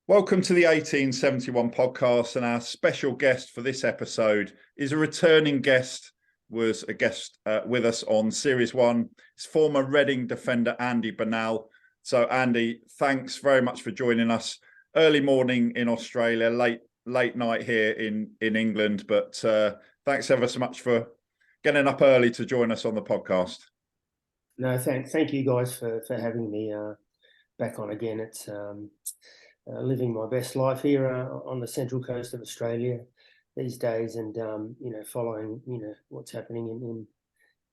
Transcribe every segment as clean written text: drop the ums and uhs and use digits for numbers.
Welcome to the 1871 podcast, and our special guest for this episode is a returning guest, was a guest with us on Series 1. It's former Reading defender Andy Bernal. So Andy, thanks very much for joining us. Early morning in Australia, late night here in England, but thanks ever so much for getting up early to join us on the podcast. No, thank you guys for having me back on again. It's living my best life here on the central coast of Australia these days, and following what's happening in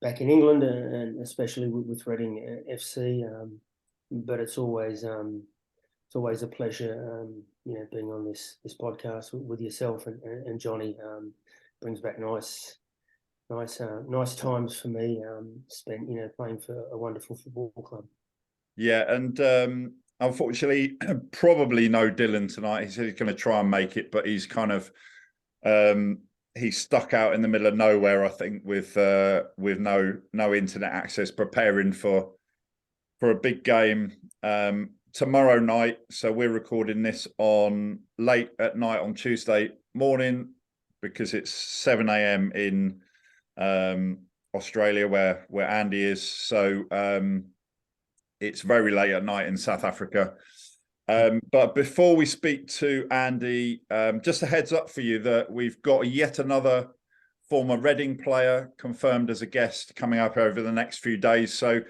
back in England, and especially with Reading FC. But it's always a pleasure, being on this podcast with yourself and Johnny. Brings back nice times for me, spent playing for a wonderful football club. Yeah, and unfortunately, probably no Dylan tonight. He said he's going to try and make it, but he's kind of he's stuck out in the middle of nowhere, I think, with no internet access, preparing for a big game tomorrow night. So we're recording this on late at night on Tuesday morning because it's 7 a.m. in Australia where Andy is. So it's very late at night in South Africa. But before we speak to Andy, just a heads up for you that we've got yet another former Reading player confirmed as a guest coming up over the next few days. So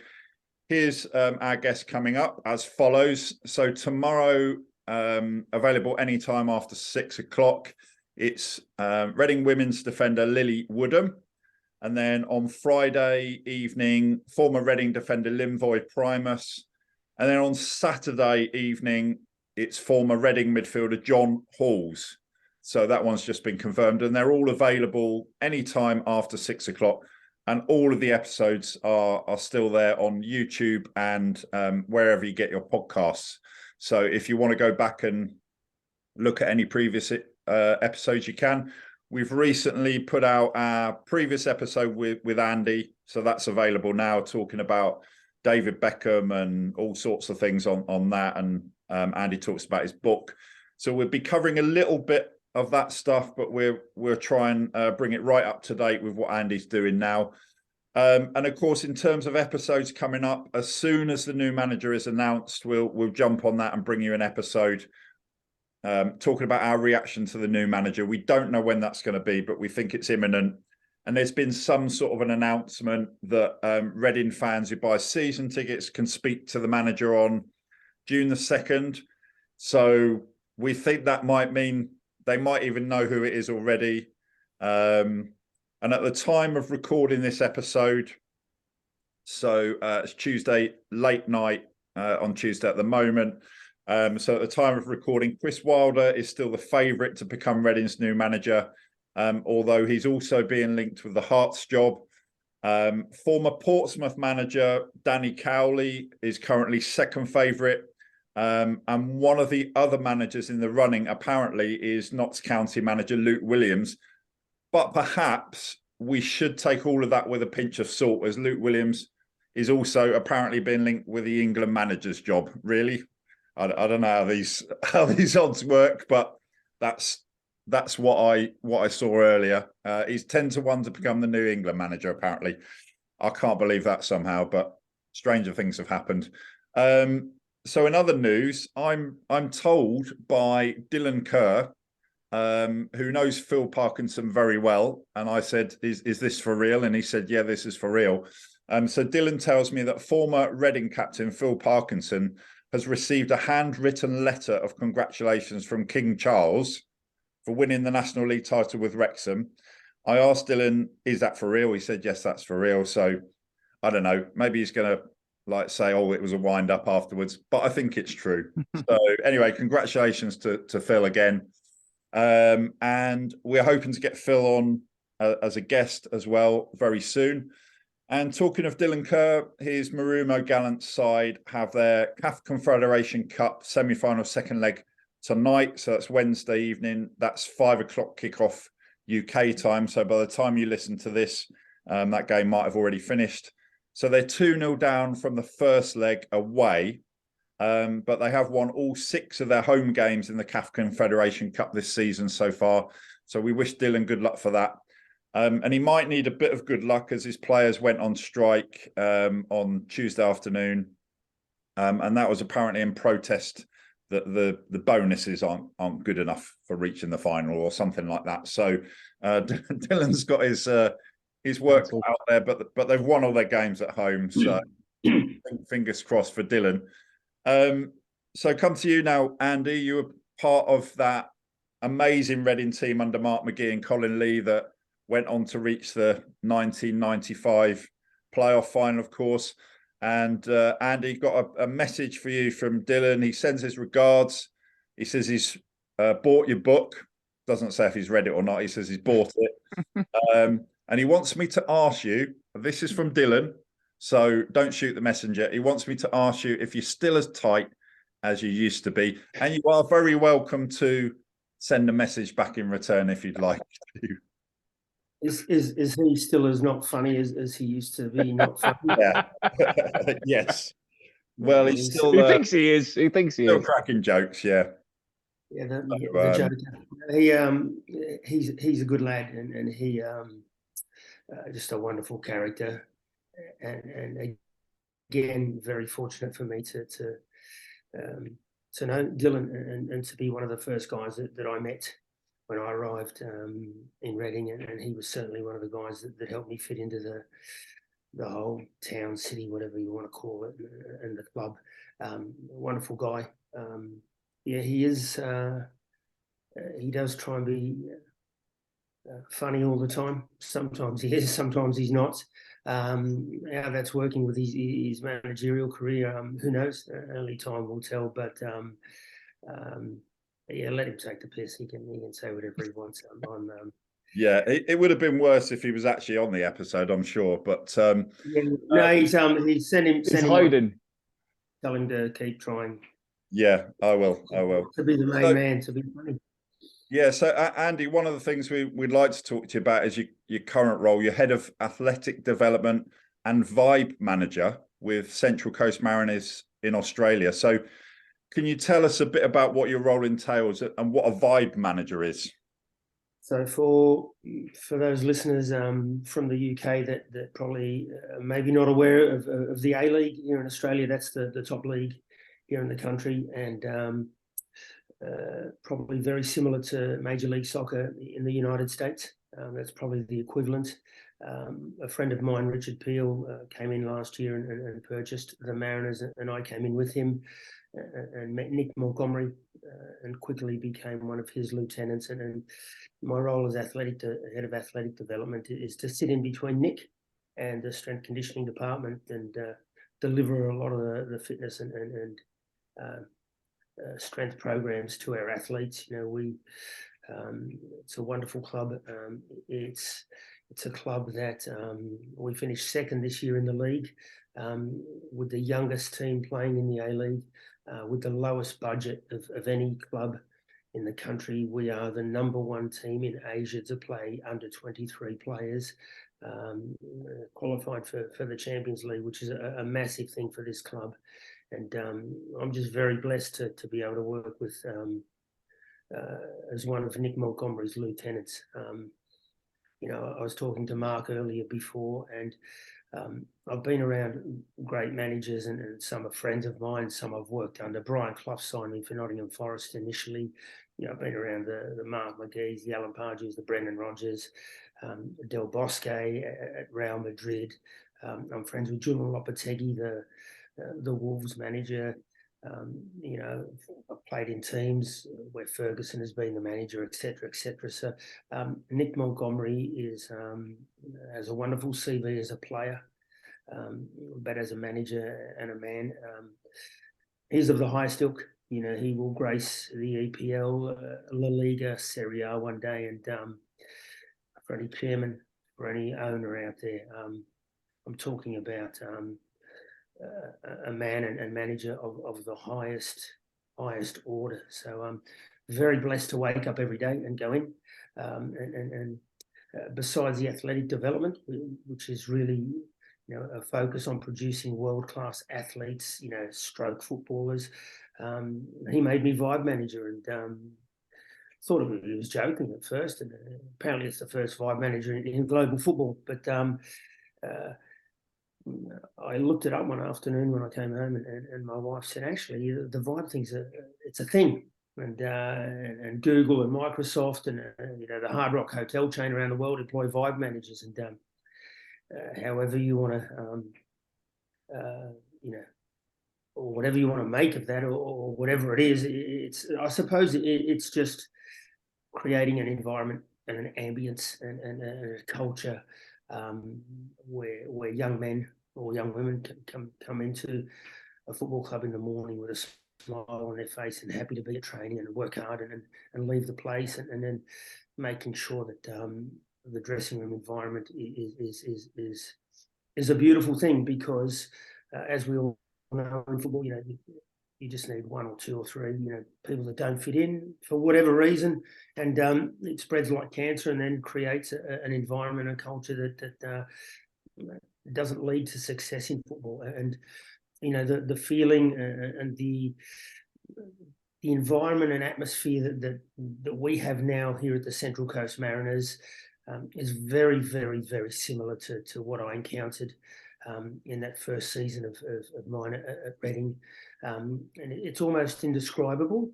here's our guest coming up as follows. So tomorrow, available anytime after 6 o'clock, it's Reading women's defender Lily Woodham. And then on Friday evening, former Reading defender Limvoy Primus. And then on Saturday evening, it's former Reading midfielder John Halls. So that one's just been confirmed. And they're all available anytime after 6 o'clock. And all of the episodes are still there on YouTube and wherever you get your podcasts. So if you want to go back and look at any previous episodes, you can. We've recently put out our previous episode with Andy, so that's available now, talking about David Beckham and all sorts of things on that. And Andy talks about his book. So we'll be covering a little bit of that stuff, but we'll try and bring it right up to date with what Andy's doing now. And of course, in terms of episodes coming up, as soon as the new manager is announced, we'll jump on that and bring you an episode. Talking about our reaction to the new manager. We don't know when that's going to be, but we think it's imminent. And there's been some sort of an announcement that Reading fans who buy season tickets can speak to the manager on June the 2nd. So we think that might mean they might even know who it is already. And at the time of recording this episode, so it's Tuesday, late night on Tuesday at the moment. So at the time of recording, Chris Wilder is still the favourite to become Reading's new manager, although he's also being linked with the Hearts job. Former Portsmouth manager Danny Cowley is currently second favourite. And one of the other managers in the running, apparently, is Notts County manager Luke Williams. But perhaps we should take all of that with a pinch of salt, as Luke Williams is also apparently being linked with the England manager's job. Really? I don't know how these odds work, but that's what I saw earlier. He's 10-1 to become the new England manager. Apparently, I can't believe that somehow, but stranger things have happened. So in other news, I'm told by Dylan Kerr, who knows Phil Parkinson very well, and I said, "Is this for real?" And he said, "Yeah, this is for real." So Dylan tells me that former Reading captain Phil Parkinson has received a handwritten letter of congratulations from King Charles for winning the National League title with Wrexham. I asked Dylan, "Is that for real?" He said, "Yes, that's for real." So I don't know. Maybe he's going to say, "Oh, it was a wind up afterwards," but I think it's true. So anyway, congratulations to Phil again. And we're hoping to get Phil on as a guest as well very soon. And talking of Dylan Kerr, his Marumo Gallants side have their CAF Confederation Cup semi-final second leg tonight. So that's Wednesday evening. That's 5 o'clock kickoff UK time. So by the time you listen to this, that game might have already finished. So they're 2-0 down from the first leg away. but they have won all 6 of their home games in the CAF Confederation Cup this season so far. So we wish Dylan good luck for that. And he might need a bit of good luck as his players went on strike on Tuesday afternoon. And that was apparently in protest that the bonuses aren't good enough for reaching the final or something like that. So Dylan's got his work out there, but they've won all their games at home. So fingers crossed for Dylan. So come to you now, Andy. You were part of that amazing Reading team under Mark McGee and Colin Lee that went on to reach the 1995 playoff final, of course. And Andy, got a message for you from Dylan. He sends his regards. He says he's bought your book. Doesn't say if he's read it or not. He says he's bought it. And he wants me to ask you, this is from Dylan, so don't shoot the messenger. He wants me to ask you if you're still as tight as you used to be. And you are very welcome to send a message back in return if you'd like to. Is he still as not funny as he used to be? Not funny. Yeah. Yes. Well, he's still. He thinks he is. He thinks he still is. cracking jokes. Yeah. Yeah, the joker. He's a good lad, and he just a wonderful character, and again very fortunate for me to know Dylan and to be one of the first guys that I met when I arrived in Reading, and he was certainly one of the guys that helped me fit into the whole town, city, whatever you want to call it, and the club. Wonderful guy. Yeah, he is. He does try and be funny all the time. Sometimes he is, sometimes he's not. How that's working with his managerial career, who knows? Only time will tell. But yeah, let him take the piss. He can say whatever he wants. Yeah, it would have been worse if he was actually on the episode, I'm sure. But yeah, no, he's send him. He's hiding. Tell him to keep trying. Yeah, I will. To be the main man, to be funny. Yeah, so Andy, one of the things we'd like to talk to you about is your current role. You're head of athletic development and vibe manager with Central Coast Mariners in Australia. So can you tell us a bit about what your role entails and what a vibe manager is? So for those listeners from the UK that probably maybe not aware of the A-League here in Australia, that's the top league here in the country, and probably very similar to Major League Soccer in the United States. That's probably the equivalent. A friend of mine, Richard Peel, came in last year and purchased the Mariners, and I came in with him and met Nick Montgomery and quickly became one of his lieutenants. And my role as head of athletic development is to sit in between Nick and the strength conditioning department and deliver a lot of the fitness and strength programs to our athletes. You know, it's a wonderful club. It's a club that we finished second this year in the league, with the youngest team playing in the A-League, with the lowest budget of any club in the country. We are the #1 team in Asia to play under 23 players, qualified for the Champions League, which is a massive thing for this club. And I'm just very blessed to be able to work with as one of Nick Montgomery's lieutenants. You know, I was talking to Mark earlier before, and I've been around great managers, and some are friends of mine, some I've worked under. Brian Clough signed me for Nottingham Forest initially. You know, I've been around the Mark McGee's, the Alan Pardew's, the Brendan Rodgers, Del Bosque at Real Madrid. I'm friends with Julian Lopetegui, the Wolves manager. You know, I've played in teams where Ferguson has been the manager, etc., etc. So Nick Montgomery has a wonderful CV as a player, but as a manager and a man, he's of the highest ilk. You know, he will grace the EPL, La Liga, Serie A one day, and for any chairman, for any owner out there, I'm talking about a man and manager of the highest order. So I'm very blessed to wake up every day and go in. And besides the athletic development, which is really a focus on producing world-class athletes, stroke footballers. He made me vibe manager, and thought he was joking at first, and apparently it's the first vibe manager in global football. But I looked it up one afternoon when I came home, and my wife said, actually, the vibe thing's it's a thing. And Google and Microsoft and the Hard Rock hotel chain around the world employ vibe managers, and however you want to, or whatever you want to make of that, or whatever it is, I suppose it's just creating an environment and an ambience and a culture where young men or young women can come into a football club in the morning with a smile on their face and happy to be at training and work hard and leave the place, and then making sure that the dressing room environment is a beautiful thing, because as we all know in football, you just need one or two or three, people that don't fit in for whatever reason, and it spreads like cancer, and then creates an environment and culture that doesn't lead to success in football. And the feeling and the environment and atmosphere that we have now here at the Central Coast Mariners is very, very, very similar to what I encountered in that first season of mine at Reading. And it's almost indescribable.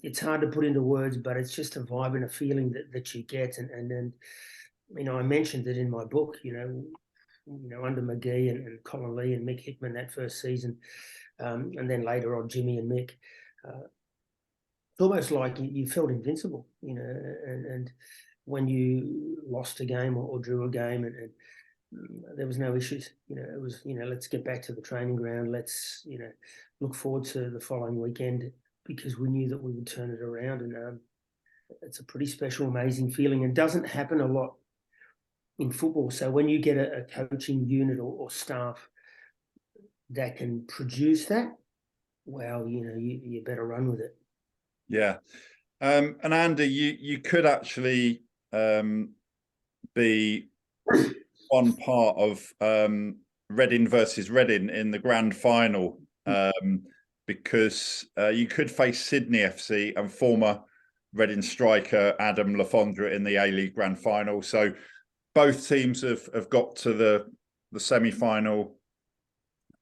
It's hard to put into words, but it's just a vibe and a feeling that you get. And then, I mentioned it in my book, under McGee and Colin Lee and Mick Hickman that first season, and then later on Jimmy and Mick. It's almost like you felt invincible, and when you lost a game or drew a game, and there was no issues. It was, let's get back to the training ground. Let's, look forward to the following weekend, because we knew that we would turn it around. And it's a pretty special, amazing feeling, and doesn't happen a lot in football. So when you get a coaching unit or staff that can produce that, well, you better run with it. Yeah. And Andy, you could actually be one part of Reading versus Reading in the grand final, because you could face Sydney FC and former Reading striker Adam Fondre in the A-League grand final. So both teams have got to the semi-final,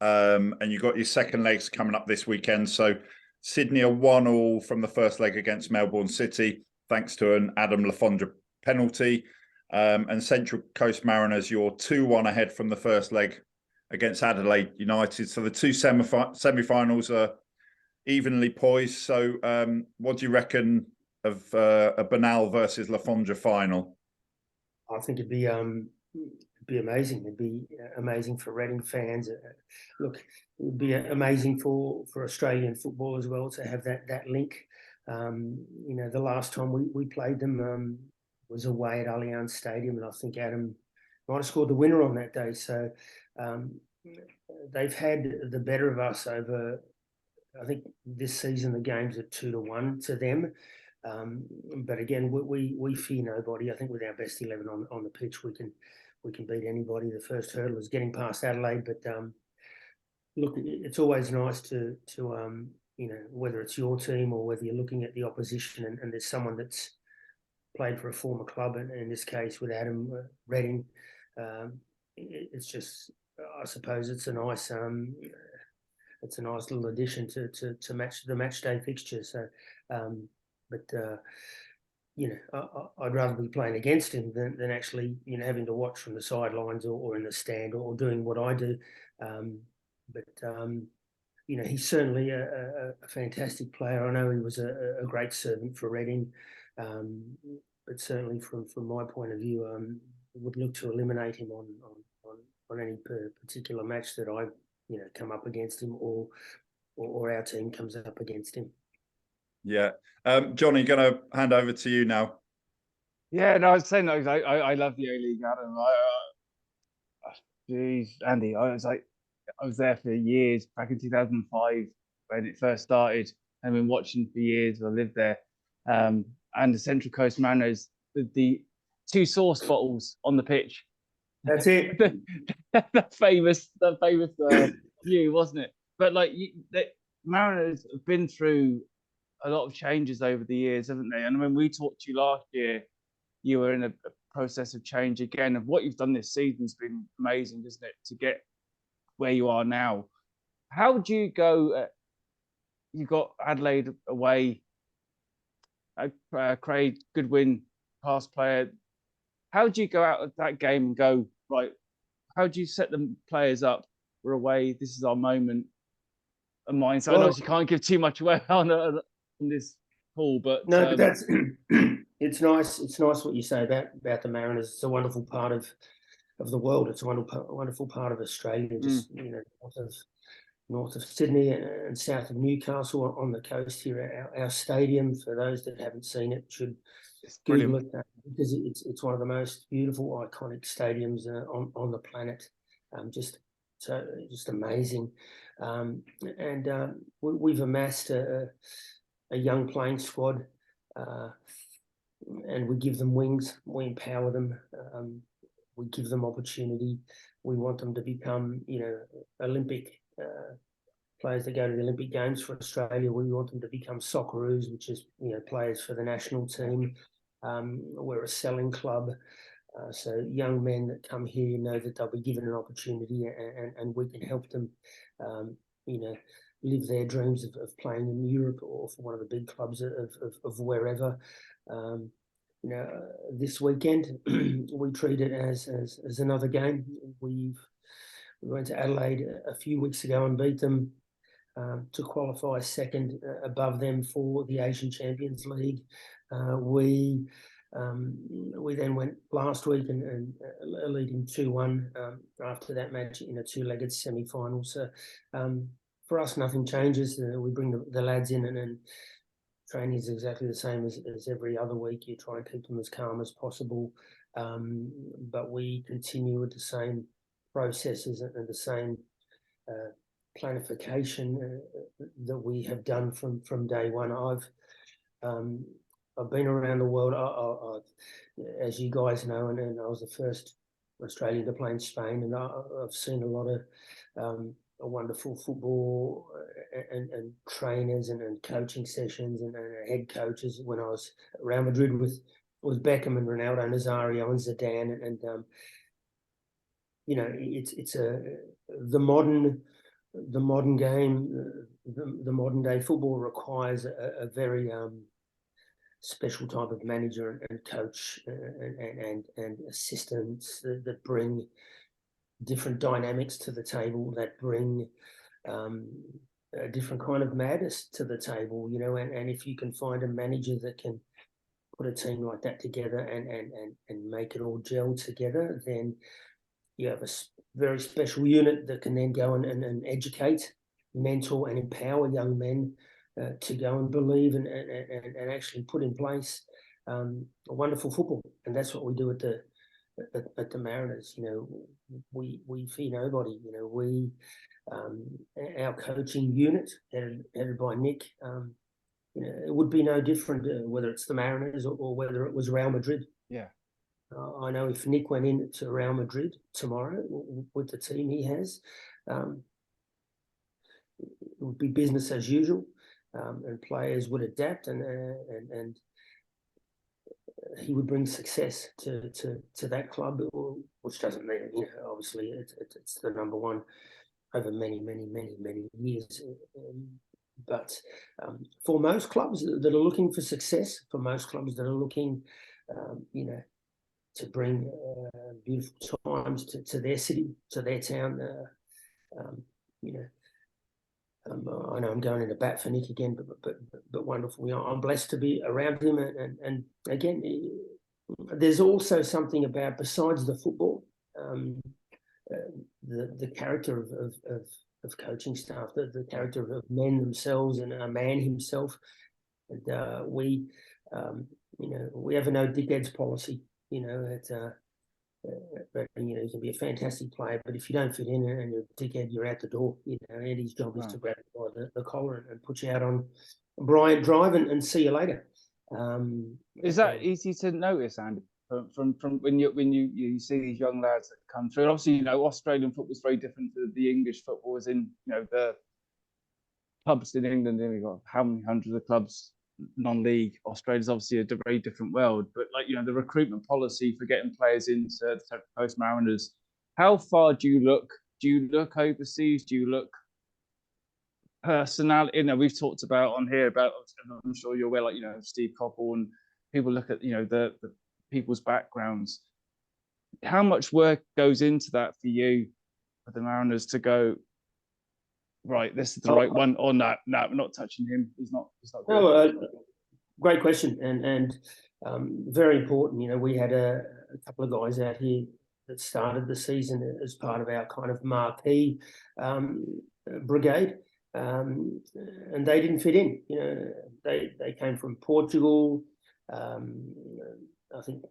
and you've got your second legs coming up this weekend. So Sydney are 1-1 from the first leg against Melbourne City, thanks to an Adam Fondre penalty. And Central Coast Mariners, you're 2-1 ahead from the first leg against Adelaide United. So the two semi-finals are evenly poised. So what do you reckon of a Bernal versus Fondre final? I think it'd be amazing. It'd be amazing for Reading fans. Look, it would be amazing for Australian football as well to have that link. The last time we played them was away at Allianz Stadium, and I think Adam might have scored the winner on that day. So they've had the better of us over. I think this season the games are 2-1 to them. But again, we fear nobody. I think with our best 11 on the pitch, we can beat anybody. The first hurdle is getting past Adelaide, but look, it's always nice to whether it's your team or whether you're looking at the opposition and there's someone that's played for a former club, and in this case with Adam Reading, it's just, I suppose it's a nice little addition to match the match day fixture. So. I'd rather be playing against him than actually, having to watch from the sidelines or in the stand or doing what I do. He's certainly a fantastic player. I know he was a great servant for Reading, but certainly from my point of view, would look to eliminate him on any particular match that I, come up against him or our team comes up against him. Yeah. Johnny, going to hand over to you now. Yeah, no, I was saying that I love the A-League, Adam. Geez, Andy, I was there for years, back in 2005 when it first started. I've been watching for years. I lived there. And the Central Coast Mariners, the two sauce bottles on the pitch, That's it. That famous view, wasn't it? But like the Mariners have been through a lot of changes over the years, haven't they? And when we talked to you last year, you were in a process of change again. Of what you've done this season's been amazing, isn't it? To get where you are now. How do you go? You got Adelaide away. Craig Goodwin, past player. How do you go out of that game and go, right? How do you set the players up? We're away. This is our moment. And mine. So I know you can't give too much away on this call, but no, but that's it's nice. It's nice what you say about the Mariners. It's a wonderful part of the world. It's a wonderful part of Australia. Just north of Sydney and south of Newcastle on the coast here. Our stadium, for those that haven't seen it, should Google it, because it's one of the most beautiful, iconic stadiums on the planet. Just amazing. We've amassed a young playing squad, and we give them wings. We empower them. We give them opportunity. We want them to become, Olympic players that go to the Olympic Games for Australia. We want them to become Socceroos, which is, players for the national team. We're a selling club. So young men that come here know that they'll be given an opportunity, and we can help them, live their dreams of playing in Europe or for one of the big clubs of wherever. This weekend we treat it as another game. We went to Adelaide a few weeks ago and beat them to qualify second above them for the Asian Champions League. We then went last week and leading 2-1 after that match in a two-legged semi-final. So for us, nothing changes. We bring the lads in, and training is exactly the same as every other week. You try and keep them as calm as possible, but we continue with the same processes and the same planification that we have done from day one. I've been around the world, as you guys know, and I was the first Australian to play in Spain, and I've seen a lot of wonderful football and trainers and coaching sessions and head coaches when I was at Real Madrid with Beckham and Ronaldo, Nazario and Zidane, and it's the modern game, the modern day football requires a very special type of manager and coach and assistants that bring different dynamics to the table, that bring a different kind of madness to the table, and if you can find a manager that can put a team like that together and make it all gel together, then you have a very special unit that can then go and educate, mentor and empower young men to go and believe and actually put in place a wonderful football. And that's what we do at the Mariners. We fear nobody. Our coaching unit, headed by Nick, it would be no different whether it's the Mariners or whether it was Real Madrid. Yeah. I know if Nick went in to Real Madrid tomorrow with the team he has, it would be business as usual, and players would adapt, and he would bring success to that club, which doesn't mean, obviously it's the number one over many years. But for most clubs that are looking for success, for most clubs that are looking, to bring beautiful times to their city, to their town, I know I'm going into bat for Nick again, but wonderful. I'm blessed to be around him, and again, there's also something about, besides the football, the character of coaching staff, the character of men themselves, and a man himself. And we have a no dickheads policy. But you can be a fantastic player, but if you don't fit in and you're a dickhead, you're out the door. Andy's job is to grab you by the collar and put you out on Bryant Drive and see you later. Is that easy to notice, Andy? from when you see these young lads that come through. And obviously, you know, Australian football is very different to the English football. As in, you know, the clubs in England, we've got how many hundreds of clubs non-league. Australia's obviously a very different world, but like, you know, the recruitment policy for getting players into the Central Coast Mariners. How far do you look? Do you look overseas? Do you look personality? You know, we've talked about on here about, I'm sure you're aware, like, you know, Steve Coppell, and people look at, you know, the people's backgrounds. How much work goes into that for you, for the Mariners, to go, right, this is the right one, or no, we're not touching him. He's not good. No, great question, and very important. You know, we had a couple of guys out here that started the season as part of our kind of marquee brigade, and they didn't fit in. You know, they came from Portugal. I think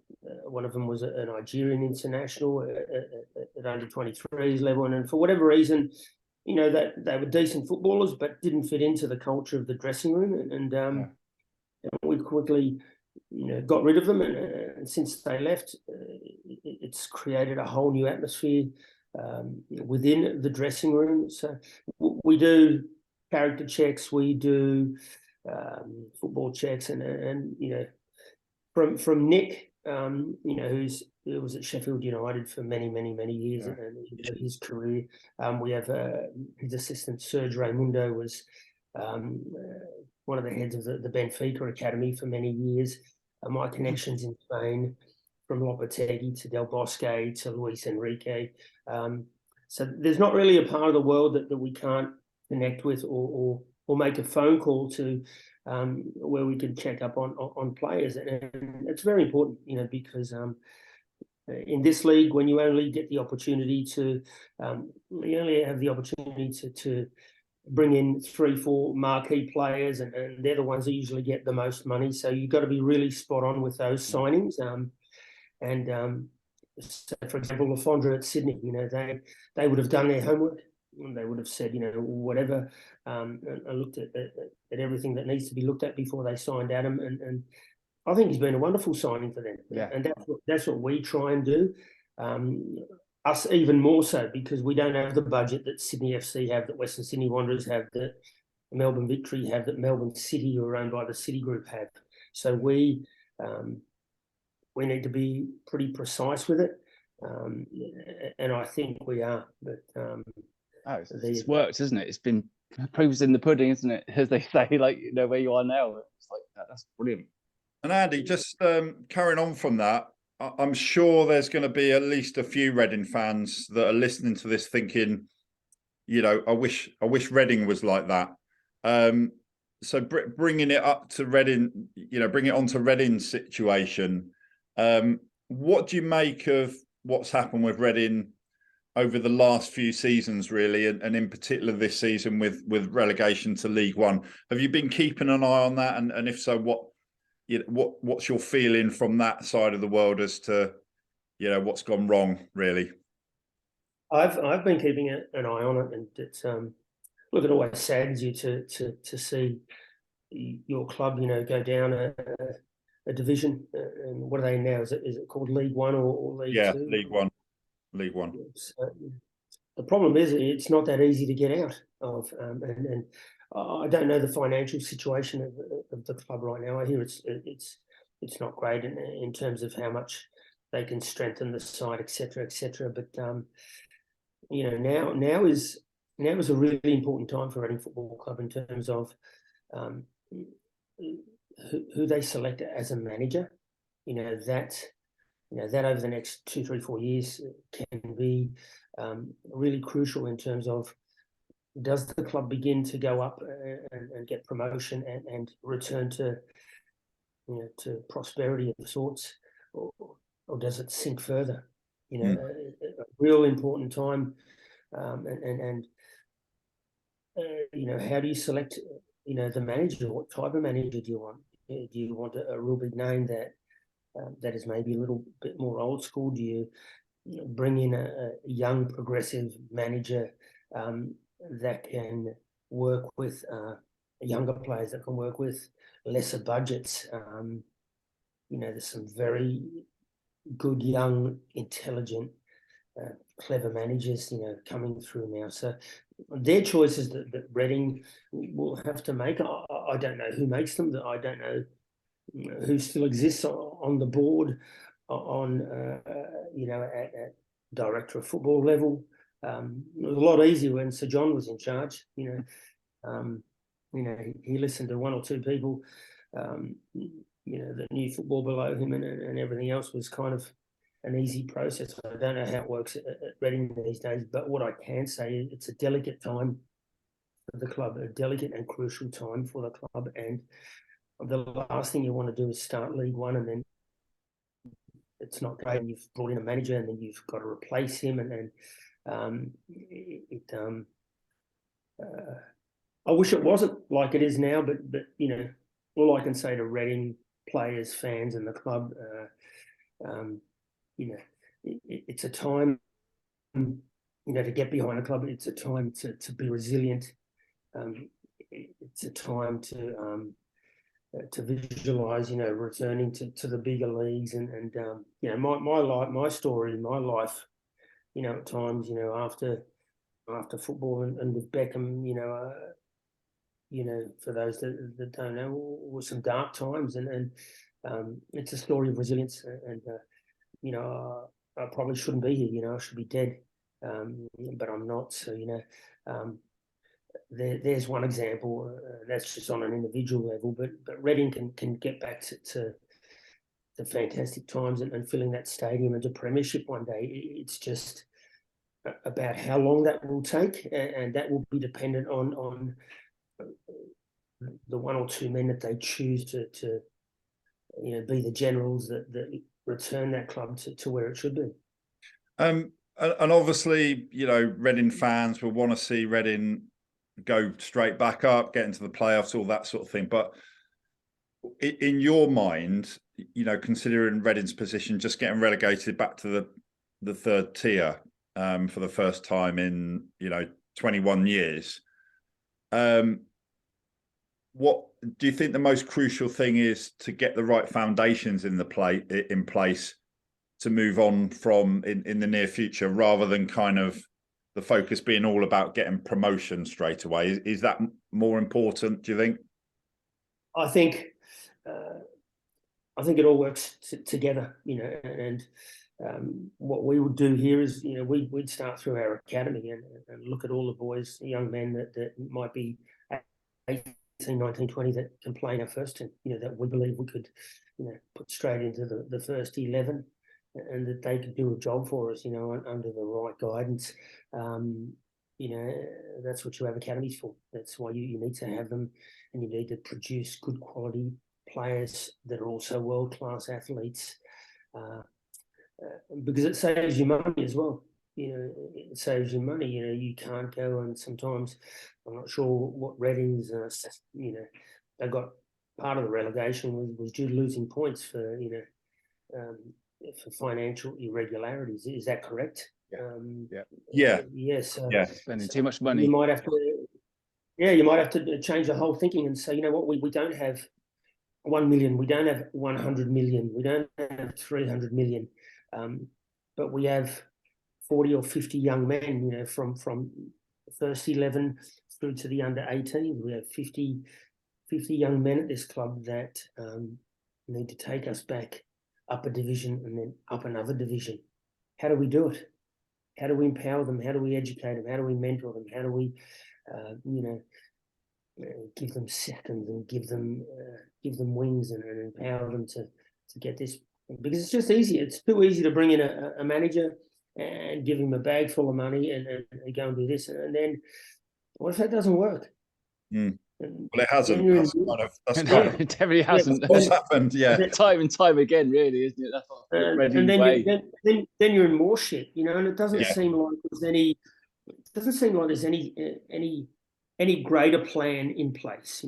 one of them was a Nigerian international at under 23s level, and for whatever reason, you know, that they were decent footballers but didn't fit into the culture of the dressing room, and we quickly, you know, got rid of them, and since they left, it's created a whole new atmosphere within the dressing room. So we do character checks, we do football checks, and you know, from Nick, you know, who was at Sheffield United for many years, and his career. We have his assistant Serge Raimundo was one of the heads of the Benfica Academy for many years. My connections in Spain, from Lopetegui to Del Bosque to Luis Enrique. So there's not really a part of the world that we can't connect with or make a phone call to, where we can check up on players. And it's very important, you know, because in this league, when you only get the opportunity to, you only have the opportunity to bring in 3-4 marquee players, and they're the ones that usually get the most money. So you've got to be really spot on with those signings. So, for example, the Fondre at Sydney, you know, they would have done their homework, and they would have said, you know, whatever, and looked at everything that needs to be looked at before they signed Adam, and I think he's been a wonderful signing for them. Yeah. And that's what we try and do. Us even more so, because we don't have the budget that Sydney FC have, that Western Sydney Wanderers have, that Melbourne Victory have, that Melbourne City, who are owned by the City Group, have. So we need to be pretty precise with it, and I think we are. But it's worked, isn't it? It's been proofs in the pudding, isn't it? As they say, like, you know, where you are now. It's like that's brilliant. And Andy, just carrying on from that, I'm sure there's going to be at least a few Reading fans that are listening to this thinking, you know, I wish Reading was like that. So bringing it up to Reading, you know, bring it on to Reading's situation. What do you make of what's happened with Reading over the last few seasons, really, and in particular this season with relegation to League One? Have you been keeping an eye on that? And if so, what's your feeling from that side of the world as to, you know, what's gone wrong, really? I've been keeping an eye on it, and it's look, it always saddens you to see your club, you know, go down a division. And what are they now? Is it called League One or League Two? Yeah, League One. So the problem is it's not that easy to get out of, and I don't know the financial situation of the club right now. I hear it's not great in terms of how much they can strengthen the side, etc. But you know, now is a really important time for Reading Football Club in terms of who they select as a manager. You know, that over the next 2, 3, 4 years can be really crucial in terms of, does the club begin to go up and get promotion and return to, you know, to prosperity of sorts, or does it sink further? You know, a real important time, and you know, how do you select, you know, the manager? What type of manager do you want? Do you want a real big name that is maybe a little bit more old school? Do you bring in a young progressive manager that can work with younger players, that can work with lesser budgets? You know, there's some very good, young, intelligent, clever managers, coming through now. So they're choices that Reading will have to make. I don't know who makes them. I don't know who still exists on the board, at director of football level. It was a lot easier when Sir John was in charge. He listened to one or two people, that knew football below him, and everything else was kind of an easy process. I don't know how it works at Reading these days, but what I can say is it's a delicate time for the club, a delicate and crucial time for the club. And the last thing you want to do is start League One and then it's not great. And you've brought in a manager and then you've got to replace him. I wish it wasn't like it is now, but all I can say to Reading players, fans, and the club, it's a time, to get behind a club. It's a time to be resilient. It's a time to visualize, returning to the bigger leagues, and my story, my life, at times, after football and with Beckham, for those that don't know, was some dark times, and it's a story of resilience, and I probably shouldn't be here, I should be dead, but I'm not. So there's one example. That's just on an individual level, but Reading can get back to the fantastic times and filling that stadium into premiership one day. It's just about how long that will take, and that will be dependent on the one or two men that they choose to be the generals that return that club to where it should be. And obviously, Reading fans will want to see Reading go straight back up, get into the playoffs, all that sort of thing. But in your mind, considering Reading's position, just getting relegated back to the third tier for the first time in 21 years, what do you think the most crucial thing is to get the right foundations in place to move on from in the near future, rather than kind of the focus being all about getting promotion straight away? Is that more important, do you think? I think it all works together, and what we would do here is, we'd start through our academy and look at all the boys, young men that might be 18, 19, 20 that can play in our first team, that we believe we could, put straight into the first 11, and that they could do a job for us, under the right guidance. That's what you have academies for. That's why you need to have them, and you need to produce good quality players that are also world-class athletes, because it saves you money as well. It saves you money. You can't go, and sometimes I'm not sure what Reading's, they got part of the relegation was due to losing points for financial irregularities. Is that correct? Yes. Spending too much money. You might have to change the whole thinking and say, you know what, we don't have 1 million, we don't have 100 million, we don't have 300 million, but we have 40 or 50 young men, from the first 11 through to the under 18. We have 50 young men at this club that need to take us back up a division and then up another division. How do we do it? How do we empower them? How do we educate them? How do we mentor them? How do we, give them seconds and give them wings and empower them to get this? Because it's just easy. It's too easy to bring in a manager and give him a bag full of money and go and do this. And then what if that doesn't work? Well, it hasn't. That's it definitely hasn't. What's happened? Yeah. Time and time again, really, isn't it? That's and then you're in more shit, and it doesn't seem like there's any. It doesn't seem like there's any greater plan in place.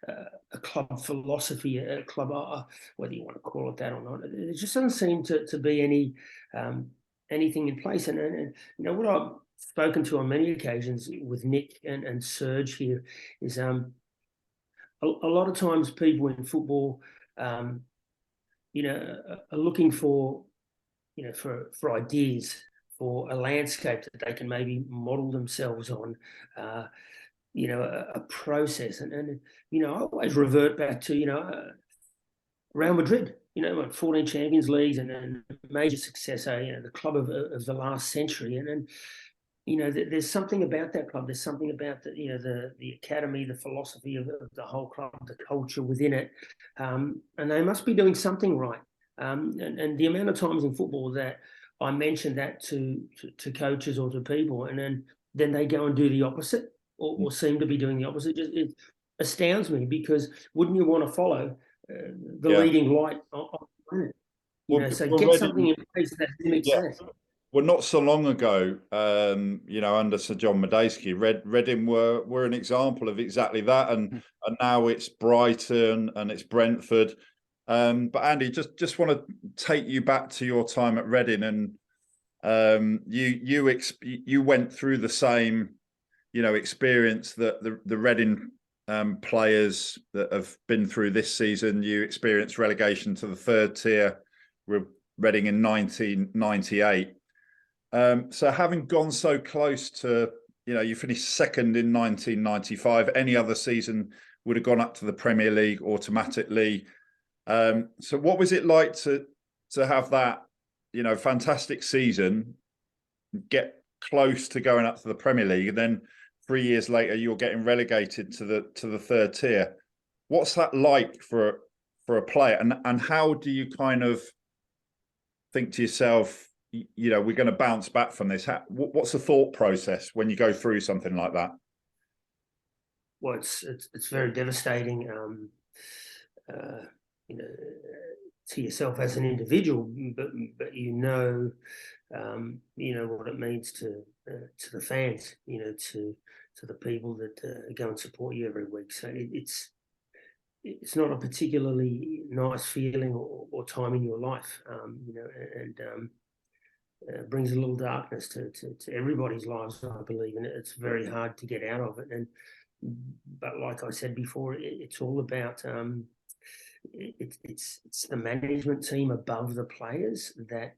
A club philosophy, a club, whether you want to call it that or not. It just doesn't seem to be anything in place. And what I've spoken to on many occasions with Nick and Serge here is a lot of times people in football, are looking for for ideas, for a landscape that they can maybe model themselves on, a process. And I always revert back to, Real Madrid, 14 Champions Leagues and major success, the club of the last century. And there's something about that club. There's something about the academy, the philosophy of the whole club, the culture within it. And they must be doing something right. And the amount of times in football that I mention that to coaches or to people, and then they go and do the opposite or seem to be doing the opposite. It astounds me, because wouldn't you want to follow the leading light on the planet? So get something in place that mimics that. Well, not so long ago, under Sir John Madejski, Reading were an example of exactly that, and now it's Brighton and it's Brentford. But Andy, just want to take you back to your time at Reading, and you went through the same, experience that the Reading players that have been through this season. You experienced relegation to the third tier with Reading in 1998. So having gone so close to, you finished second in 1995. Any other season would have gone up to the Premier League automatically. So what was it like to have that, fantastic season, get close to going up to the Premier League, and then 3 years later you're getting relegated to the third tier? What's that like for a player, and how do you kind of think to yourself, we're going to bounce back from this? What's the thought process when you go through something like that? Well, it's very devastating, to yourself as an individual, but what it means to the fans, to the people that go and support you every week. So it's not a particularly nice feeling or time in your life, and brings a little darkness to everybody's lives, I believe, and it's very hard to get out of it. But like I said before, it's all about it's the management team above the players that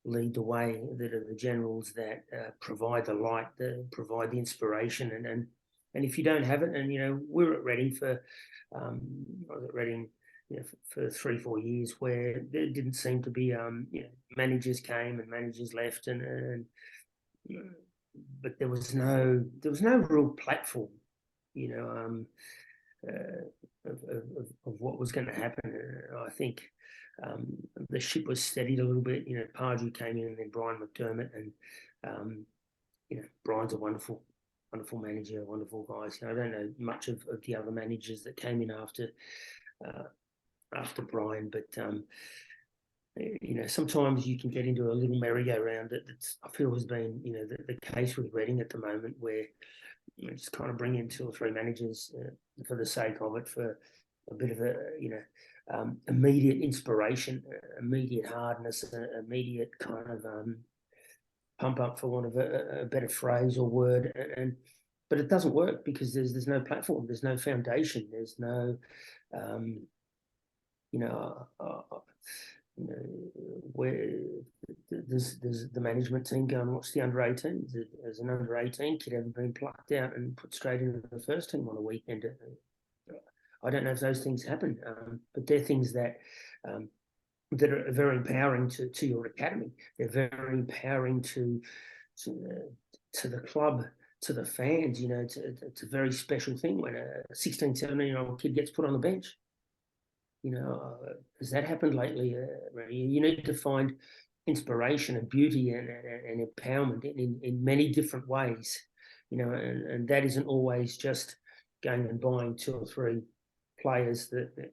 lead the way, that are the generals, that provide the light, that provide the inspiration. And if you don't have it, and we're at Reading I was at Reading for 3-4 years, where there didn't seem to be managers came and managers left, but there was no real platform, of what was going to happen. I think the ship was steadied a little bit. Pardew came in, and then Brian McDermott, and Brian's a wonderful manager, wonderful guys. I don't know much of the other managers that came in after Brian, but sometimes you can get into a little merry-go-round that I feel has been the case with Reading at the moment, where just kind of bring in 2 or 3 managers for the sake of it, for a bit of a immediate inspiration, immediate hardness, immediate kind of pump up, for want of a better phrase or word, but it doesn't work, because there's no platform, there's no foundation, there's no where there's the management team go and watch the under-18s. Has an under-18 kid ever been plucked out and put straight into the first team on a weekend? I don't know if those things happen, but they're things that are very empowering to your academy. They're very empowering to the club, to the fans. It's a very special thing when a 16, 17-year-old kid gets put on the bench. Has that happened lately? You need to find inspiration and beauty and empowerment in many different ways, and that isn't always just going and buying 2 or 3 players that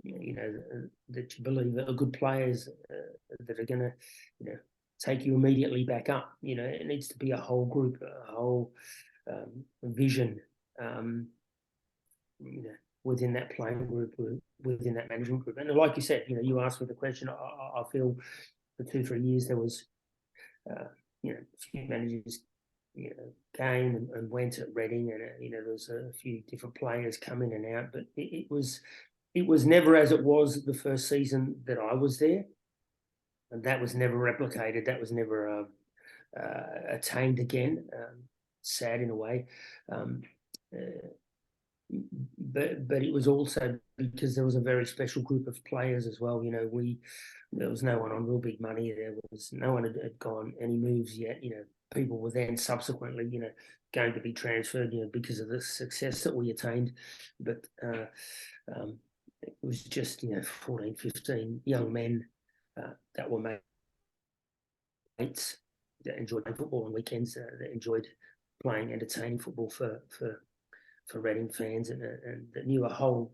you believe are good players that are going to take you immediately back up. It needs to be a whole group, a whole vision, within that playing group, within that management group. And like you said, you asked me the question. I feel for 2-3 years there was, a few managers, came and went at Reading, and there was a few different players come in and out, but it was never as it was the first season that I was there. and that was never replicated. That was never attained again. Sad in a way. But it was also because there was a very special group of players as well. There was no one on real big money. There was no one had gone any moves yet. People were then subsequently, going to be transferred, because of the success that we attained. But it was just, 14, 15 young men that were mates that enjoyed playing football on weekends, that enjoyed playing entertaining football for Reading fans, and that knew a whole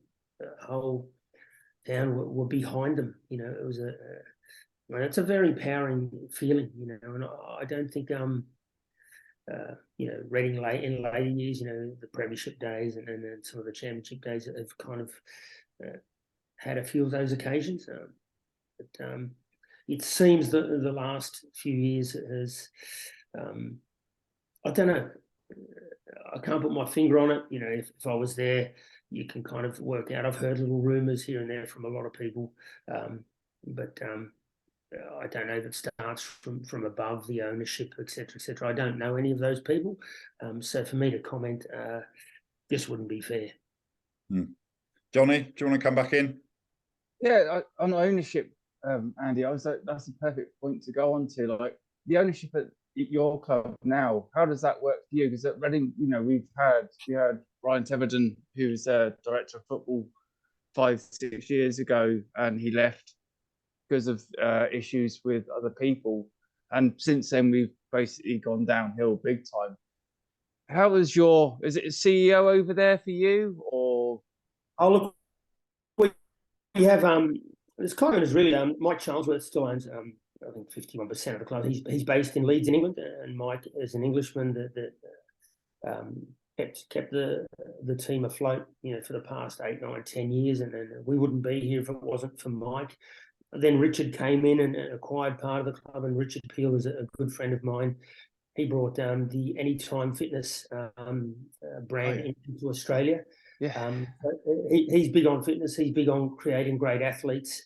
town were behind them. It was it's a very empowering feeling. And I don't think Reading in later years, the premiership days and then some of the championship days have kind of had a few of those occasions. But it seems that the last few years has, I don't know. I can't put my finger on it. If I was there, you can kind of work out. I've heard little rumours here and there from a lot of people, but I don't know if it starts from above the ownership, etc., etc. I don't know any of those people, so for me to comment just wouldn't be fair. Johnny, do you want to come back in? Yeah, on ownership, Andy, that's a perfect point to go on to. Like the ownership at your club now, how does that work for you? Because at Reading, we had Ryan Teverden, who was director of football 5-6 years ago, and he left because of issues with other people. And since then, we've basically gone downhill big time. How is it a CEO over there for you, or? Oh, look, we have it's kind of really Mike Charlesworth still owns I think 51% of the club. He's based in Leeds in England, and Mike is an Englishman that kept the team afloat, for the past 8, 9, 10 years, and we wouldn't be here if it wasn't for Mike. Then Richard came in and acquired part of the club, and Richard Peel is a good friend of mine. He brought the Anytime Fitness brand into Australia. Yeah. He's big on fitness. He's big on creating great athletes.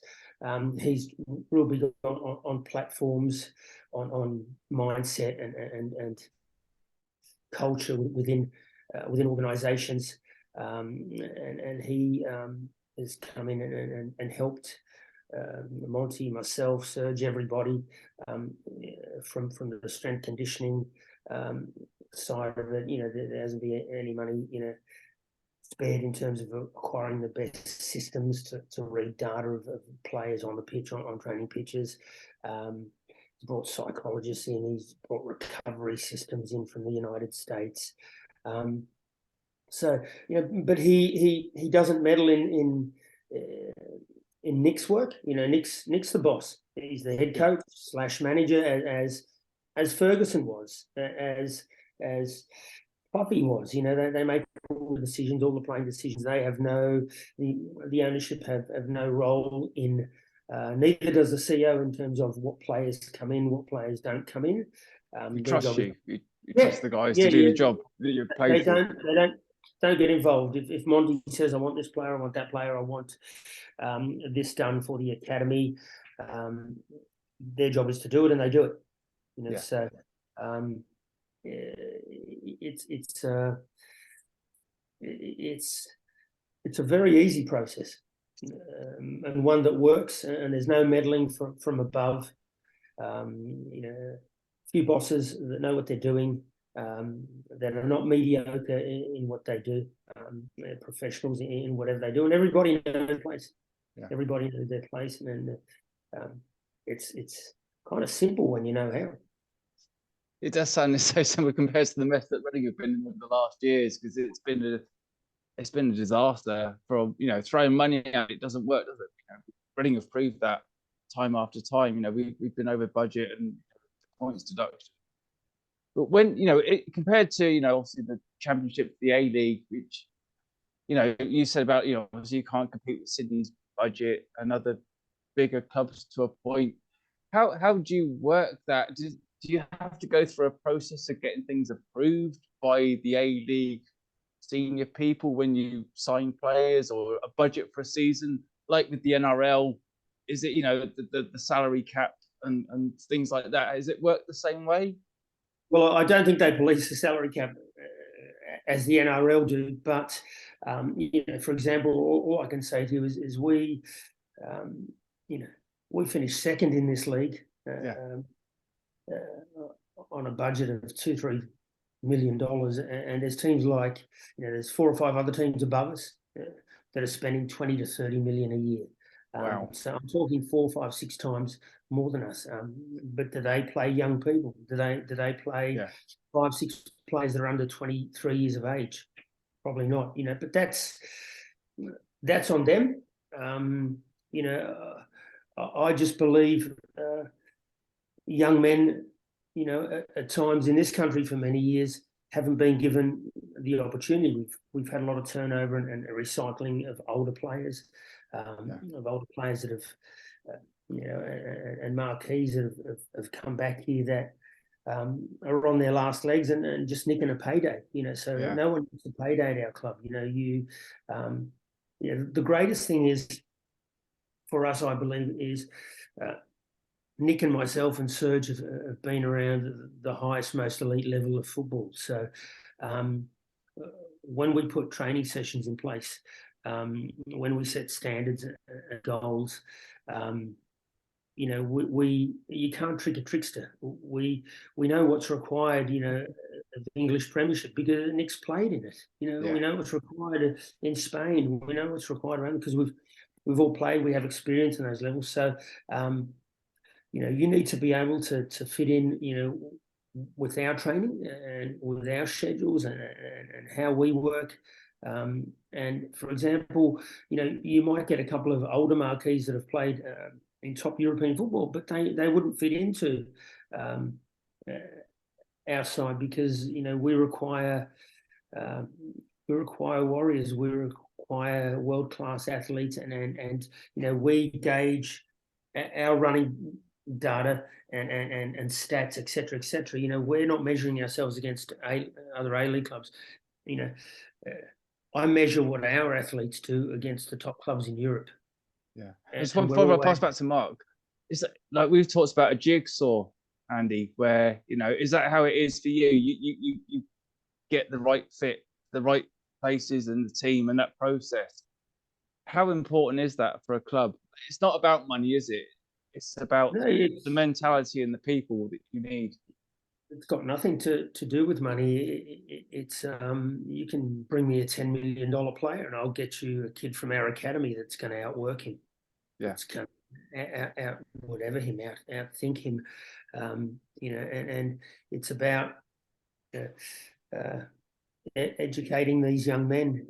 He's real big on platforms, on mindset and culture within organisations. And he has come in and helped Monty, myself, Serge, everybody from the strength conditioning side of it. There hasn't been any money, spared in terms of acquiring the best systems to read data of players on the pitch, on training pitches. He's brought psychologists in. He's brought recovery systems in from the United States. So but he doesn't meddle in Nick's work. Nick's the boss. He's the head coach / manager, as Ferguson was, as Puppy was. They make all the decisions, all the playing decisions. They have the ownership have no role in. Neither does the CEO in terms of what players come in, what players don't come in. You trust you. You trust the guys to do the job that you're paid for. They don't get involved. If Monty says, I want this player, I want that player, I want this done for the academy, their job is to do it, and they do it. So it's a very easy process, and one that works, and there's no meddling from above. A few bosses that know what they're doing, that are not mediocre in what they do. They're professionals in whatever they do, and everybody knows their place. Yeah. Everybody knows their place, and it's kind of simple when you know how. It does sound so simple compared to the mess that Reading have been in over the last years, because it's been a disaster from throwing money out. It doesn't work, does it? Reading have proved that time after time. We've been over budget and points deduction. But when compared to obviously the Championship, the A League, which you said about obviously you can't compete with Sydney's budget and other bigger clubs to a point. How do you work that? Do you have to go through a process of getting things approved by the A League senior people when you sign players, or a budget for a season like with the NRL? Is it the salary cap and things like that. Has it worked the same way? Well, I don't think they police the salary cap as the NRL do, but for example, all I can say to you is we, we finished second in this league on a budget of $2-3 million, and there's teams like there's 4 or 5 other teams above us that are spending 20 to 30 million a year. Wow. So I'm talking 4, 5, 6 times more than us. But do they play young people? Do they play 5, 6 players that are under 23 years of age? Probably not. But that's on them. I just believe young men, at times in this country for many years haven't been given the opportunity. We've had a lot of turnover and recycling of older players, of older players that have, and marquees that have come back here that are on their last legs and just nicking a payday. So no one gets a payday at our club. The greatest thing is for us, I believe, is Nick and myself and Serge have been around the highest, most elite level of football. So when we put training sessions in place, when we set standards and goals, you can't trick a trickster. We know what's required, of the English Premiership because Nick's played in it. We know what's required in Spain. We know what's required around because we've all played. We have experience in those levels. So you need to be able to fit in, with our training and with our schedules and how we work. And for example, you might get a couple of older marquees that have played in top European football, but they wouldn't fit into our side because we require warriors, we require world-class athletes, and we gauge our running data and stats, etc. We're not measuring ourselves against other A-League clubs. I measure what our athletes do against the top clubs in Europe. Yeah. Just one before I pass back to Mark. Is that, like we've talked about, a jigsaw, Andy, where is that how it is for you? You get the right fit, the right places in the team, and that process. How important is that for a club? It's not about money, is it? It's about the mentality and the people that you need. It's got nothing to do with money. It's you can bring me a $10 million player and I'll get you a kid from our academy that's going to outwork him. It's going to outthink him. And it's about educating these young men.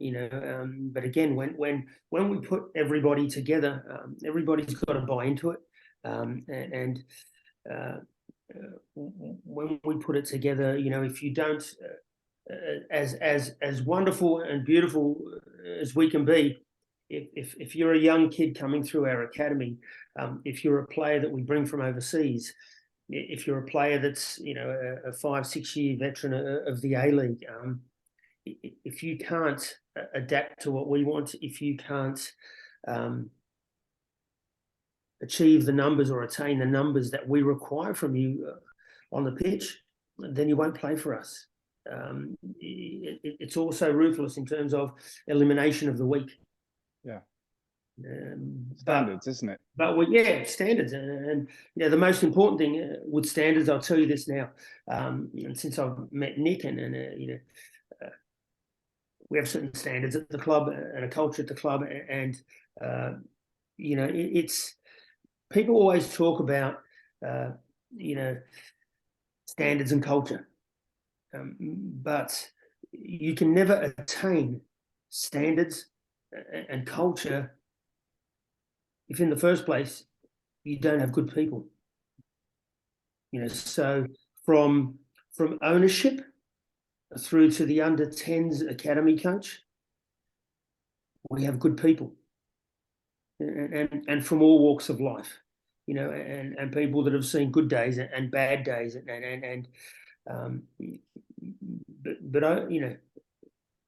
But again, when we put everybody together, everybody's got to buy into it. When we put it together, if you don't, as wonderful and beautiful as we can be, if you're a young kid coming through our academy, if you're a player that we bring from overseas, if you're a player that's a 5-6 year veteran of the A-League, if you can't adapt to what we want, if you can't achieve the numbers or attain the numbers that we require from you on the pitch, then you won't play for us. It's also ruthless in terms of elimination of the weak. Yeah. Standards, isn't it? But standards. And the most important thing with standards, I'll tell you this now, and since I've met Nick and we have certain standards at the club and a culture at the club, and it's people always talk about standards and culture, but you can never attain standards and culture if in the first place you don't have good people. So from ownership through to the under 10s academy coach, we have good people, and from all walks of life, and people that have seen good days and bad days, but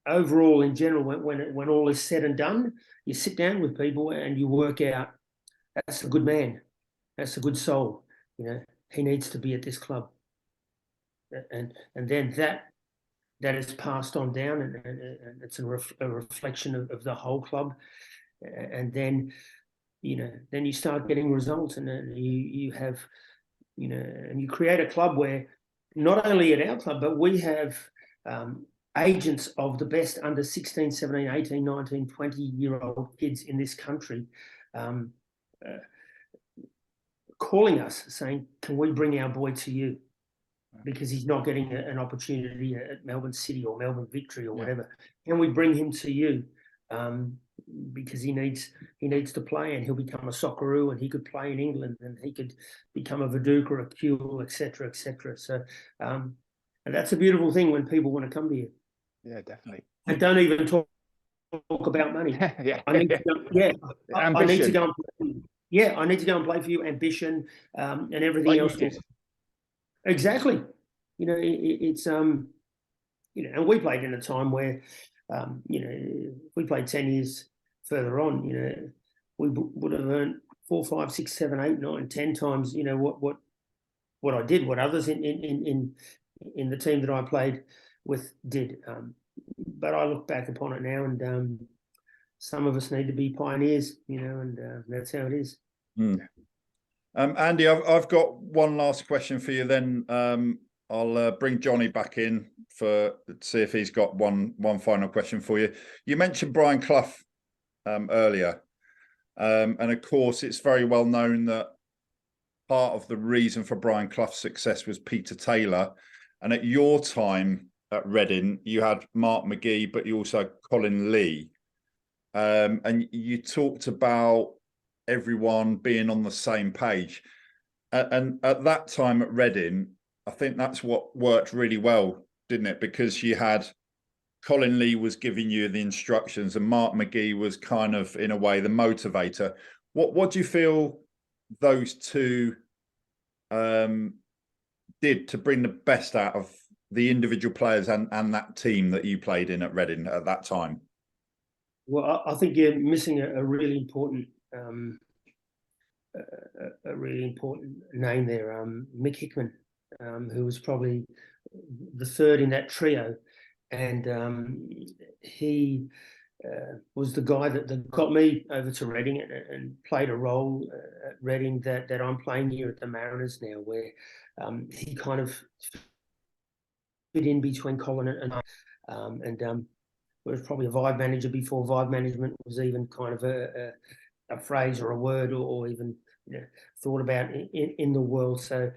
overall, in general, when all is said and done, you sit down with people and you work out, that's a good man, that's a good soul, he needs to be at this club, and then that is passed on down, and it's a reflection of the whole club, and then then you start getting results, and you have and you create a club where not only at our club, but we have agents of the best under 16, 17, 18, 19, 20-year-old kids in this country calling us saying, can we bring our boy to you? Because he's not getting an opportunity at Melbourne City or Melbourne Victory or whatever. Can we bring him to you? Because he needs to play, and he'll become a Socceroo, and he could play in England, and he could become a Viduka, a Kuhl, etc., etc. So, and that's a beautiful thing when people want to come to you. Yeah, definitely. And don't even talk about money. I need to go, I need to go and play. I need to go and play for you. Ambition and everything else. Exactly. It's and we played in a time where if we played 10 years further on, we would have earned 4, 5, 6, 7, 8, 9, 10 times what I did, what others in the team that I played with did. But I look back upon it now, and some of us need to be pioneers, and that's how it is. Andy, I've got one last question for you. Then I'll bring Johnny back in to see if he's got one final question for you. You mentioned Brian Clough earlier, and of course, it's very well known that part of the reason for Brian Clough's success was Peter Taylor. And at your time at Reading, you had Mark McGee, but you also had Colin Lee. And you talked about everyone being on the same page. And at that time at Reading, I think that's what worked really well, didn't it? Because you had Colin Lee was giving you the instructions, and Mark McGee was kind of, in a way, the motivator. What do you feel those two did to bring the best out of the individual players and that team that you played in at Reading at that time? Well, I think you're missing a really important name there, Mick Hickman, who was probably the third in that trio, and he was the guy that got me over to Reading and played a role at Reading that I'm playing here at the Mariners now, where he kind of fit in between Colin and was probably a vibe manager before vibe management was even kind of a phrase or a word or even thought about in the world. So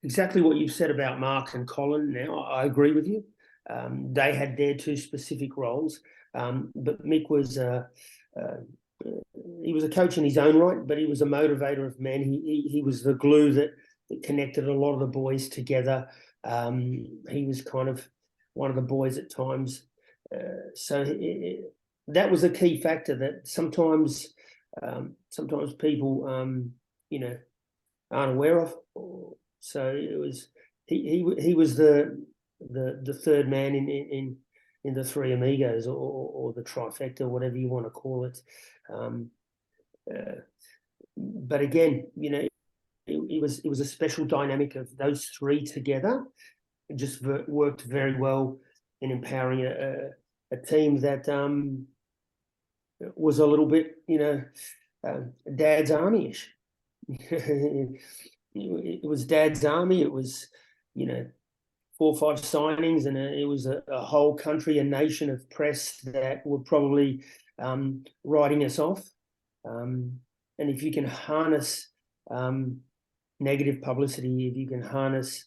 exactly what you've said about Mark and Colin now, I agree with you. They had their two specific roles, but Mick was he was a coach in his own right, but he was a motivator of men. He was the glue that connected a lot of the boys together. He was kind of one of the boys at times. So that was a key factor that sometimes people aren't aware of. So it was he was the third man in the three amigos or the trifecta, whatever you want to call it. But again, it was a special dynamic of those three together. It just worked very well in empowering a team that was a little bit, Dad's Army-ish. It was Dad's Army. It was, 4 or 5 signings, and it was a whole country, a nation of press that were probably writing us off. And if you can harness negative publicity, if you can harness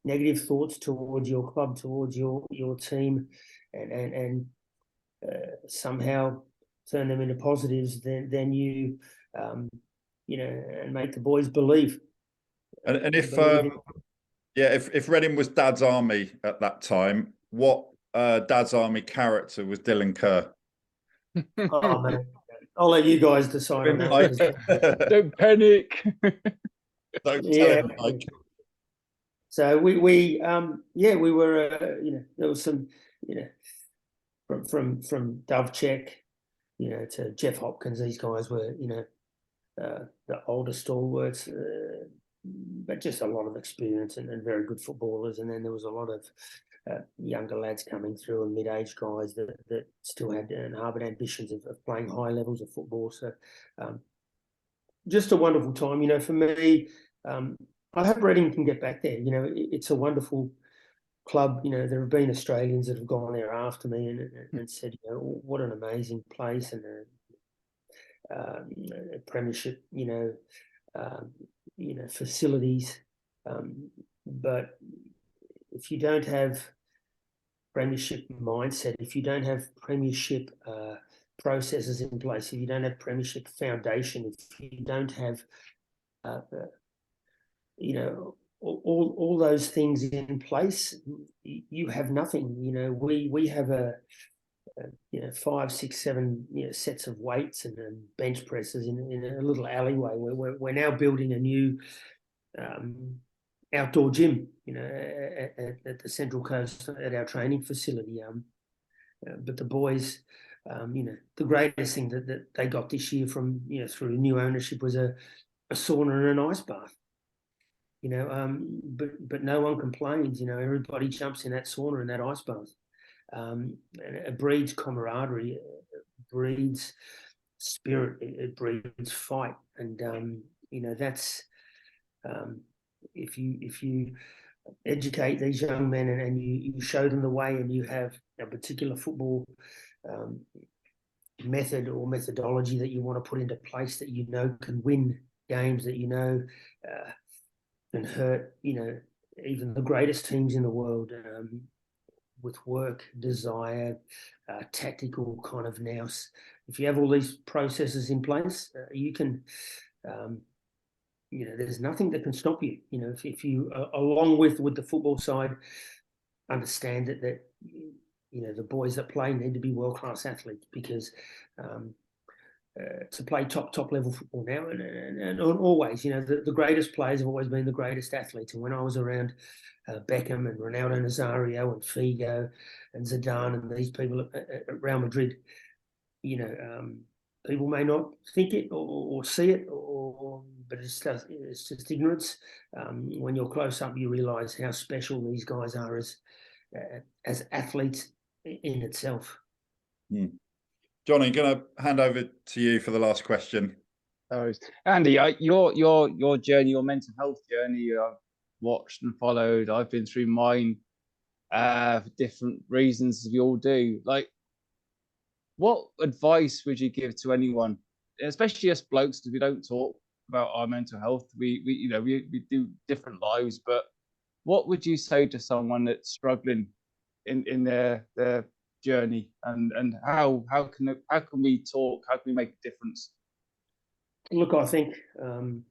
negative thoughts towards your club, towards your team, and somehow turn them into positives, then you and make the boys believe. And if if Reading was Dad's Army at that time, what Dad's Army character was Dylan Kerr? Oh man, I'll let you guys decide on that. Don't panic. Don't tell him, Mike. So we were there was some from Dovcek to Jeff Hopkins. These guys were the older stalwarts, but just a lot of experience and very good footballers. And then there was a lot of younger lads coming through and mid-aged guys that still had and harboured ambitions of playing high levels of football. So just a wonderful time, you know, for me. I hope Reading can get back there. You know, it's a wonderful club. You know, there have been Australians that have gone there after me and said, you know, what an amazing place and a premiership, you know, facilities. But if you don't have premiership mindset, if you don't have premiership processes in place, if you don't have premiership foundation, if you don't have, you know, all those things in place, you have nothing. You know, we have you know, 5, 6, 7 sets of weights and bench presses in a little alleyway. We're now building a new outdoor gym, you know, at the Central Coast at our training facility. But the boys, you know, the greatest thing that they got this year from, you know, through new ownership was a sauna and an ice bath. You know, but no one complains. You know, everybody jumps in that sauna and that ice bath. And it breeds camaraderie, it breeds spirit, it breeds fight, and you know, that's if you educate these young men and you show them the way, and you have a particular football method or methodology that you want to put into place that you know can win games, that you know can hurt, you know, even the greatest teams in the world. With work, desire, tactical kind of nous. If you have all these processes in place, you can, you know, there's nothing that can stop you. You know, if you, along with the football side, understand that you know, the boys that play need to be world-class athletes, because to play top level football now and always, you know, the greatest players have always been the greatest athletes. And when I was around Beckham and Ronaldo Nazario and Figo and Zidane and these people at Real Madrid, you know, people may not think it or see it, but it's just ignorance. When you're close up, you realise how special these guys are as athletes in itself. Johnny, going to hand over to you for the last question. Andy, your journey, your mental health journey, I've watched and followed. I've been through mine for different reasons, as we all do. Like, what advice would you give to anyone, especially us blokes, because we don't talk about our mental health? We you know, we do different lives, but what would you say to someone that's struggling in their journey, and how can we talk? How can we make a difference? Look, I think I'm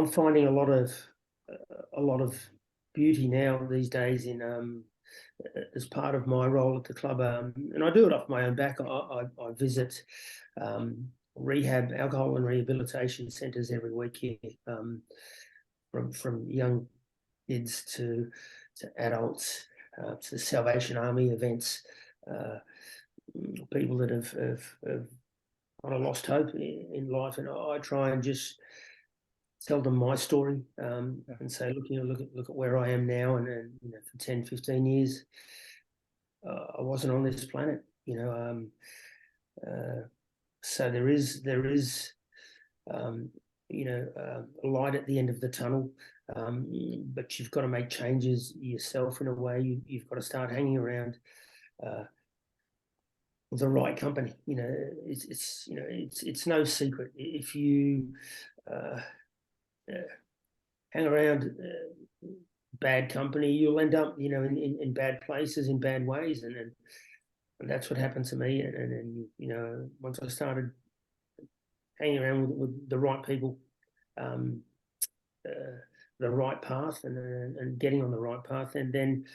finding a lot of beauty now these days in as part of my role at the club, and I do it off my own back. I visit rehab, alcohol and rehabilitation centres every week here, from young kids to adults, to the Salvation Army events, people that have kind of lost hope in life, and I try and just tell them my story, and say, look, you know, look at where I am now, and you know, for 10, 15 years, I wasn't on this planet, you know. So there is you know, a light at the end of the tunnel, but you've got to make changes yourself in a way. You've got to start hanging around the right company. You know, it's you know, it's no secret if you hang around bad company, you'll end up, you know, in bad places, in bad ways, and that's what happened to me. And you know, once I started hanging around with the right people, the right path, and getting on the right path, and then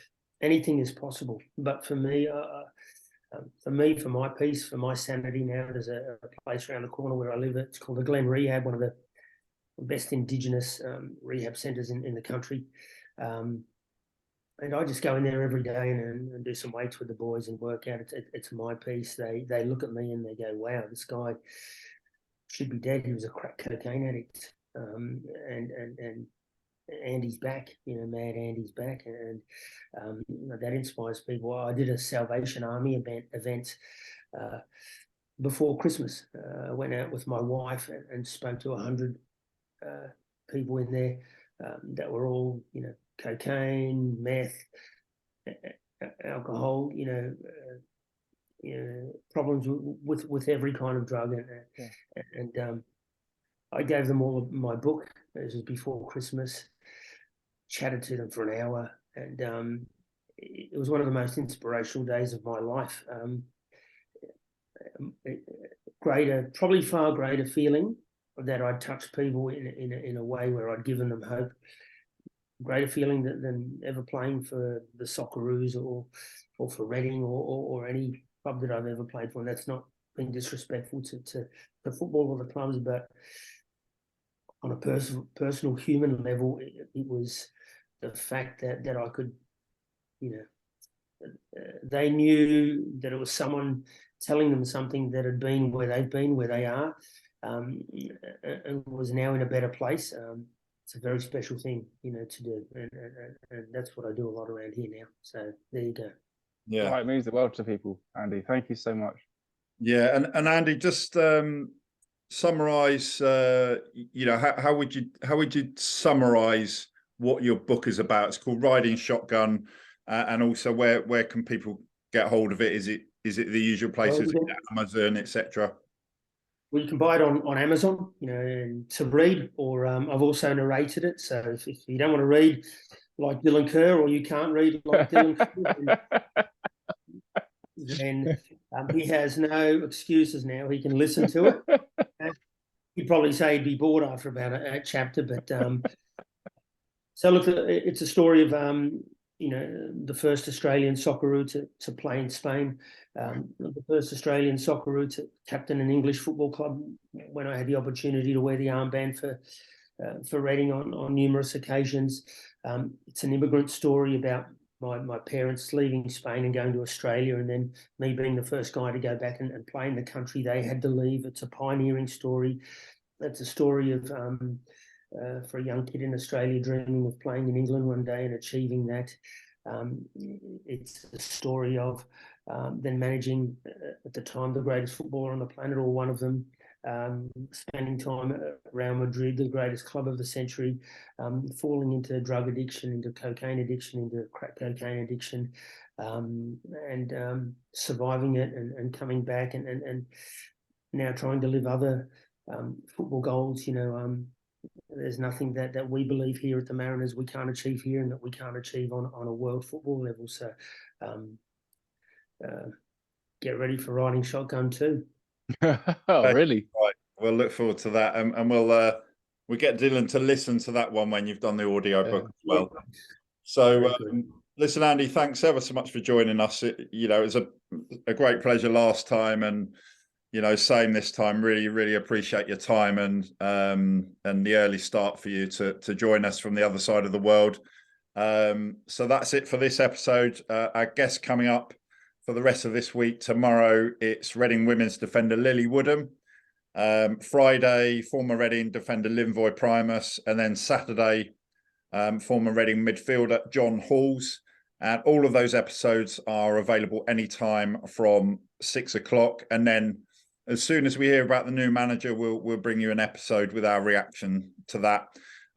anything is possible. But for me, for my peace, for my sanity now, there's a place around the corner where I live. It's called the Glen Rehab, one of the best Indigenous rehab centres in the country. And I just go in there every day and do some weights with the boys and work out. It's my piece. They look at me and they go, wow, this guy, should be dead. He was a crack cocaine addict, and Andy's back, Mad Andy's back, and that inspires people. I did a Salvation Army event before Christmas. I went out with my wife and spoke to 100 people in there that were all, cocaine, meth, alcohol, problems with every kind of drug, and I gave them all my book. This was before Christmas. Chatted to them for an hour, and it was one of the most inspirational days of my life. Probably far greater feeling that I'd touched people in a way where I'd given them hope. Greater feeling than ever playing for the Socceroos or for Reading or any club that I've ever played for. And that's not being disrespectful to football or the clubs, but on a personal human level, it was the fact that I could, they knew that it was someone telling them something that had been where they've been, where they are, and was now in a better place. It's a very special thing, to do, and that's what I do a lot around here now. So there you go. Yeah, it means the world to people, Andy. Thank you so much. Yeah, and Andy, just summarize. How would you summarize what your book is about? It's called Riding Shotgun, and also where can people get hold of it? Is it the usual places, Amazon, etc.? Well, you can buy it on Amazon, and to read, or I've also narrated it. So if you don't want to read like Dylan Kerr, or you can't read like Dylan Kerr, then he has no excuses now. He can listen to it. He'd probably say he'd be bored after about a chapter, but so look, it's a story of the first Australian Socceroo to play in Spain, the first Australian Socceroo to captain an English football club when I had the opportunity to wear the armband for Reading on numerous occasions. It's an immigrant story about my parents leaving Spain and going to Australia, and then me being the first guy to go back and play in the country they had to leave. It's a pioneering story. It's a story of for a young kid in Australia dreaming of playing in England one day and achieving that. It's a story of then managing, at the time, the greatest footballer on the planet, or one of them, spending time at Real Madrid, the greatest club of the century, falling into drug addiction, into cocaine addiction, into crack cocaine addiction, and surviving it and coming back and now trying to live other football goals. There's nothing that we believe here at the Mariners we can't achieve here, and that we can't achieve on a world football level. So get ready for Riding Shotgun too. Oh, really? Right. We'll look forward to that, and we'll get Dylan to listen to that one when you've done the audio book as well. So listen, Andy, thanks ever so much for joining us. It was a great pleasure last time, and same this time. Really appreciate your time and the early start for you to join us from the other side of the world. So that's it for this episode. Our guest coming up for the rest of this week. Tomorrow, it's Reading women's defender Lily Woodham. Friday, former Reading defender Linvoy Primus, and then Saturday, former Reading midfielder John Halls. And all of those episodes are available anytime from 6 o'clock. And then as soon as we hear about the new manager, we'll bring you an episode with our reaction to that.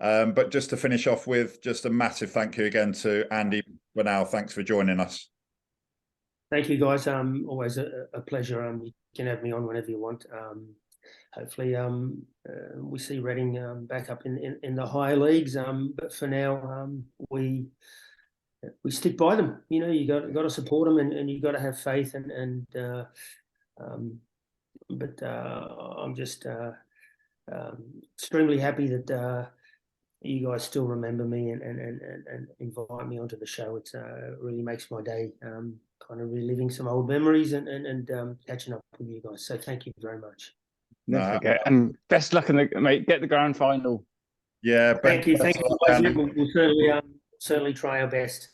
But just to finish off with, just a massive thank you again to Andy Bernal. Thanks for joining us. Thank you, guys. Always a pleasure. You can have me on whenever you want. Hopefully, we see Reading back up in the higher leagues. But for now, we stick by them. You got to support them, and you got to have faith. But I'm just extremely happy that you guys still remember me and invite me onto the show. It really makes my day. Kind of reliving some old memories and catching up with you guys. So thank you very much. No, okay. And best luck mate. Get the grand final. Yeah, thank you. We'll certainly try our best.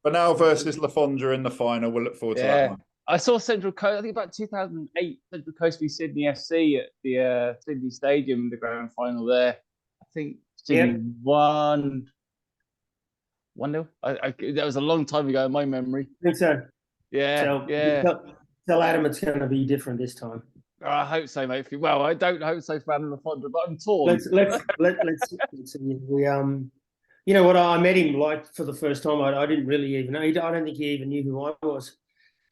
Bernal versus Fondre in the final. We'll look forward to that one. I saw Central Coast. I think about 2008, Central Coast v Sydney FC at the Sydney Stadium, the grand final there. I think Sydney won 1-0. That was a long time ago in my memory. I think so. Yeah, So yeah. tell Adam it's going to be different this time. I hope so, mate. Well, I don't hope so for Adam Fondre, but I'm torn. Let's see. We you know what? I met him like for the first time. I didn't really even know. I don't think he even knew who I was.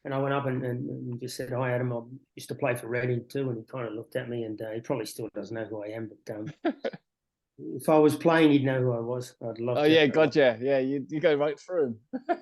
And I went up and just said, "Hi, Adam. I used to play for Reading too." And he kind of looked at me, and he probably still doesn't know who I am. But if I was playing, he'd know who I was. I'd love. Oh to. yeah, gotcha. Yeah, you go right through him.